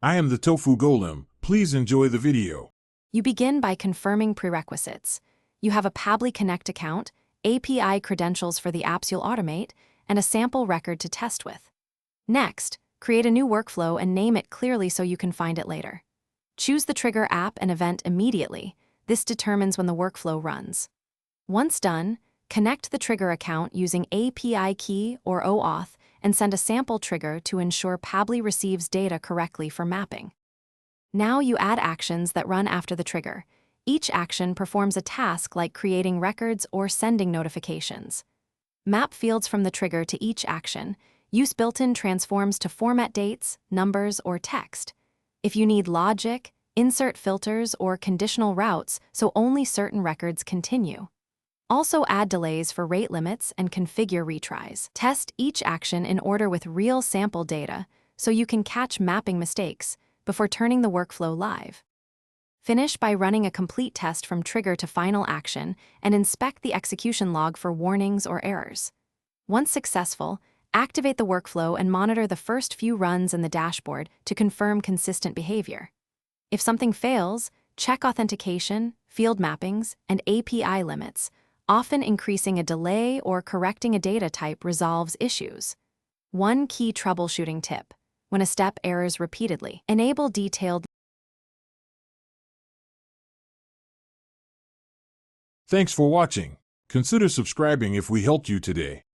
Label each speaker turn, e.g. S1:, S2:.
S1: I am the Tofu Golem. Please enjoy the video.
S2: You begin by confirming prerequisites. You have a Pabbly Connect account, API credentials for the apps you'll automate, and a sample record to test with. Next, create a new workflow and name it clearly so you can find it later. Choose the trigger app and event immediately. This determines when the workflow runs. Once done, connect the trigger account using API key or OAuth and send a sample trigger to ensure Pabbly receives data correctly for mapping. Now you add actions that run after the trigger. Each action performs a task like creating records or sending notifications. Map fields from the trigger to each action. Use built-in transforms to format dates, numbers, or text. If you need logic, insert filters or conditional routes so only certain records continue. Also add delays for rate limits and configure retries. Test each action in order with real sample data so you can catch mapping mistakes before turning the workflow live. Finish by running a complete test from trigger to final action and inspect the execution log for warnings or errors. Once successful, activate the workflow and monitor the first few runs in the dashboard to confirm consistent behavior. If something fails, check authentication, field mappings, and API limits. Often increasing a delay or correcting a data type resolves issues. One key troubleshooting tip: when a step errors repeatedly, enable detailed.
S1: Thanks for watching. Consider subscribing if we helped you today.